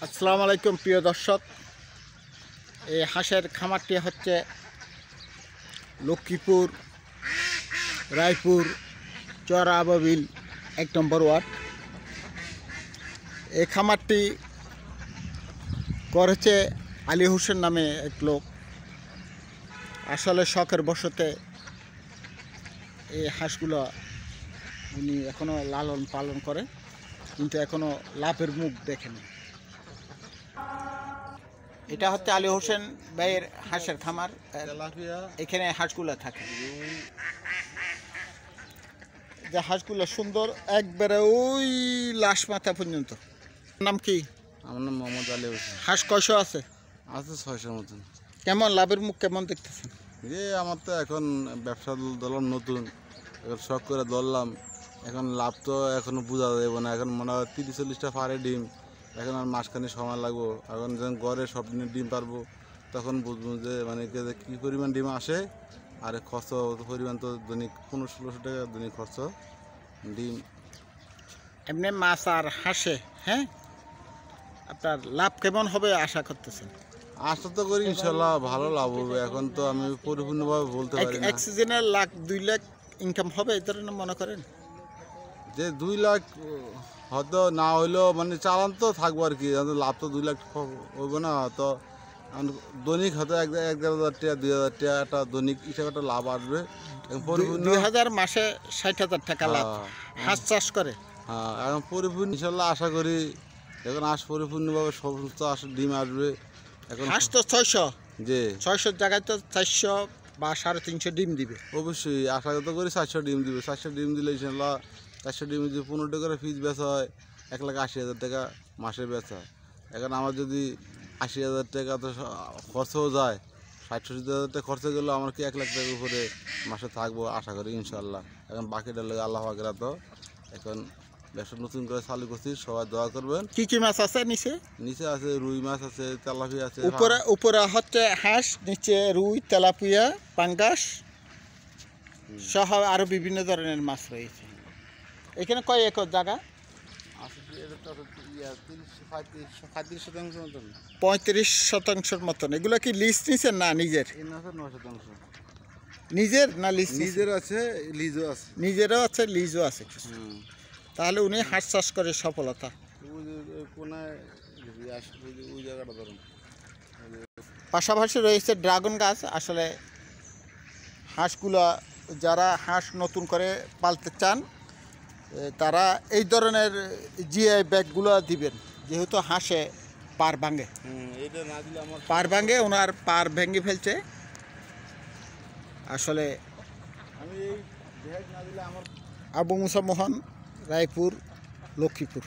আসসালামু আলাইকুম প্রিয় দর্শক। এই হাঁসের খামারটি হচ্ছে লক্ষ্মীপুর রায়পুর চর আবাবিল ১ নম্বর ওয়ার্ড। এই খামারটি করেছে আলী হোসেন নামে এক লোক। আসলে শখের বশতে এই হাঁসগুলো উনি এখনও লালন পালন করে, কিন্তু এখনও লাভের মুখ দেখেনি। এটা হচ্ছে আলী হোসেন ভাইয়ের হাঁসের খামার। এখানে হাঁসগুলো থাকে, যে হাঁসগুলো সুন্দর একবারে ওই লাশ মাথা পর্যন্ত। নাম কি? আমার নাম মোহাম্মদ আলী হোসেন। হাঁস কয়শো আছে? আছে 600-র মতন। কেমন লাভের মুখ কেমন দেখতেছেন? আমার তো এখন ব্যবসা ধরলাম নতুন, এখন শখ করে ধরলাম। এখন লাভ তো এখনো বোঝা যাবে না। এখন মনে হয় 30-40টা পারে ডিম। এখন আর মাসখানি সময় লাগবো। এখন যখন ঘরে সব ডিম পারবো তখন বুঝবো যে মানে কী পরিমাণ ডিম আসে। আর খরচ পরিমাণ তো দৈনিক 1500-1600 টাকা দৈনিক খরচ ডিম। এমনি মাছ আর হাঁসে আপনার লাভ কেমন হবে আশা করতেছেন? আশা তো করি ইনশাল্লাহ ভালো লাভ হবে। এখন তো আমি পরিপূর্ণভাবে বলতে পারি না। এক সিজনে লাখ 2 লাখ ইনকাম হবে এই ধরনের মনে করেন? যে 2 লাখ হয়তো না হইলেও মানে চালান তো থাকবো আর কি। লাভ তো 2 লাখ হইব না। তো দৈনিক হয়তো 1,000 টাকা 2,000 টাকা একটা দৈনিক হিসাবে একটা লাভ আসবে। 2,000 মাসে 60,000 টাকা লাভ হাঁস চাষ করে। হ্যাঁ, এখন পরিপূর্ণ ইনশাল্লাহ আশা করি এখন হাঁস পরিপূর্ণভাবে সমস্ত ডিম আসবে। এখন হাঁস তো 600, যে 600 জায়গায় তো 400 বা 350 ডিম দিবে। অবশ্যই আশা তো করি 400 ডিম দিবে। 400 ডিম দিলে ইনশাল্লাহ 400 ডিম যদি 15 টাকা করে পিস বেচা হয় 1,80,000 টাকা মাসে বেচা। এখন আমার যদি 80,000 টাকা তো খরচও যায়, 60-70,000 টাকা খরচা গেলে আমার কি 1 লাখ টাকার উপরে মাসে থাকবো আশা করি ইনশাল্লাহ। এখন বাকিটা লাগে আল্লাহ পাকের তো। এখন ব্যবসা নতুন করে চালু করছি, সবাই দোয়া করবেন। কি মাছ আছে নিচে? নিচে আছে রুই মাছ আছে, তেলাপিয়া আছে। উপরে হচ্ছে হাঁস, নিচে রুই, তেলাপিয়া, পাঙ্গাস সহ আরো বিভিন্ন ধরনের মাছ রয়েছে। এখানে কয় একর জায়গা? 35 শতাংশের মতন। এগুলো কি লিজ নিছেন না নিজের? 9 শতাংশ নিজের না লিজ? নিজের আছে, লিজও আছে। নিজেরও আছে, লিজও আছে কিছু। তাহলে উনি হাঁস চাষ করে সফলতা। পাশাপাশি রয়েছে ড্রাগন গাছ। আসলে হাঁসগুলো যারা হাঁস নতুন করে পালতে চান তারা এই ধরনের জিআই ব্যাগগুলো দিবেন, যেহেতু হাঁসে পার ভাঙে। পার ভাঙে, ওনার পার ভেঙে ফেলছে। আসলে আবু মুসা মোহন, রায়পুর, লক্ষ্মীপুর।